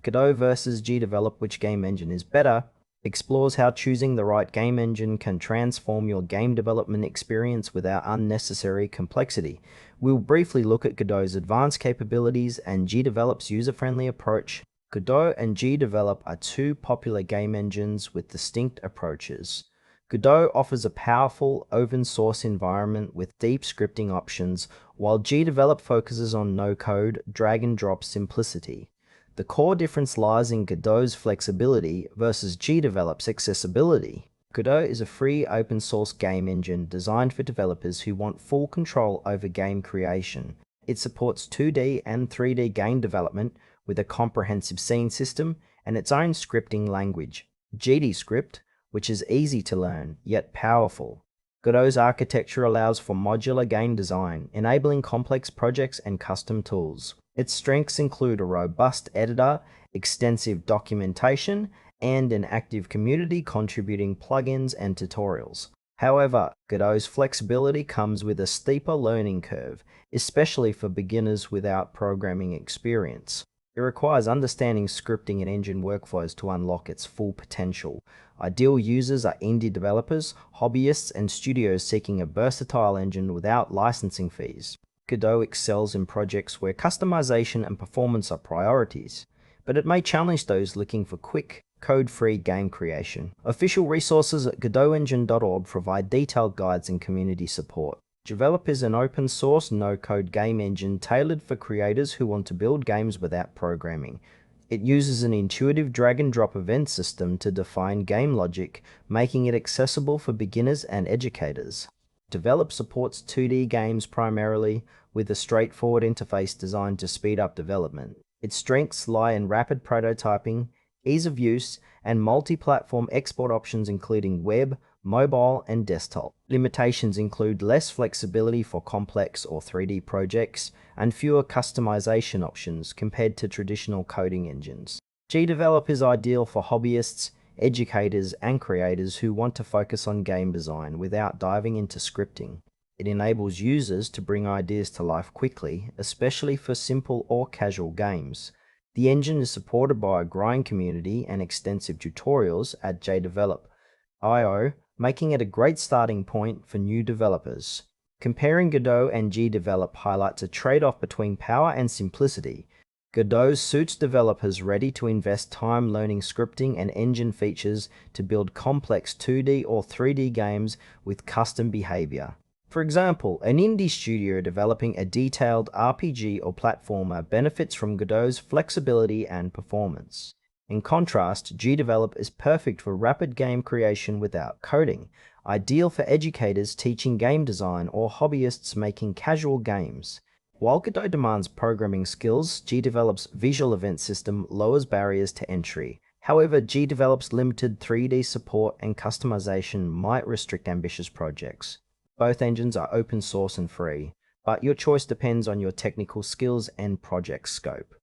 Godot versus GDevelop, which game engine is better, explores how choosing the right game engine can transform your game development experience without unnecessary complexity. We'll briefly look at Godot's advanced capabilities and GDevelop's user-friendly approach. Godot and GDevelop are two popular game engines with distinct approaches. Godot offers a powerful, open-source environment with deep scripting options, while GDevelop focuses on no-code, drag-and-drop simplicity. The core difference lies in Godot's flexibility versus GDevelop's accessibility. Godot is a free open-source game engine designed for developers who want full control over game creation. It supports 2D and 3D game development with a comprehensive scene system and its own scripting language, GDScript, which is easy to learn, yet powerful. Godot's architecture allows for modular game design, enabling complex projects and custom tools. Its strengths include a robust editor, extensive documentation, and an active community contributing plugins and tutorials. However, Godot's flexibility comes with a steeper learning curve, especially for beginners without programming experience. It requires understanding scripting and engine workflows to unlock its full potential. Ideal users are indie developers, hobbyists, and studios seeking a versatile engine without licensing fees. Godot excels in projects where customization and performance are priorities, but it may challenge those looking for quick, code-free game creation. Official resources at godotengine.org provide detailed guides and community support. GDevelop is an open-source, no-code game engine tailored for creators who want to build games without programming. It uses an intuitive drag-and-drop event system to define game logic, making it accessible for beginners and educators. GDevelop supports 2D games primarily, with a straightforward interface designed to speed up development. Its strengths lie in rapid prototyping, ease of use, and multi-platform export options including web, mobile, and desktop. Limitations include less flexibility for complex or 3D projects, and fewer customization options compared to traditional coding engines. GDevelop is ideal for hobbyists, educators, and creators who want to focus on game design without diving into scripting. It enables users to bring ideas to life quickly, especially for simple or casual games. The engine is supported by a growing community and extensive tutorials at GDevelop.io, making it a great starting point for new developers. Comparing Godot and GDevelop highlights a trade-off between power and simplicity. Godot suits developers ready to invest time learning scripting and engine features to build complex 2D or 3D games with custom behavior. For example, an indie studio developing a detailed RPG or platformer benefits from Godot's flexibility and performance. In contrast, GDevelop is perfect for rapid game creation without coding, ideal for educators teaching game design or hobbyists making casual games. While Godot demands programming skills, GDevelop's visual event system lowers barriers to entry. However, GDevelop's limited 3D support and customization might restrict ambitious projects. Both engines are open source and free, but your choice depends on your technical skills and project scope.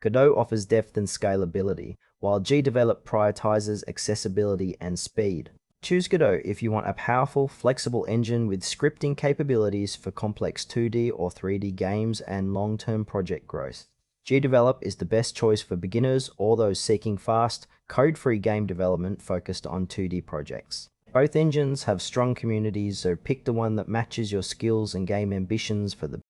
Godot offers depth and scalability, while GDevelop prioritizes accessibility and speed. Choose Godot if you want a powerful, flexible engine with scripting capabilities for complex 2D or 3D games and long-term project growth. GDevelop is the best choice for beginners or those seeking fast, code-free game development focused on 2D projects. Both engines have strong communities, so pick the one that matches your skills and game ambitions for the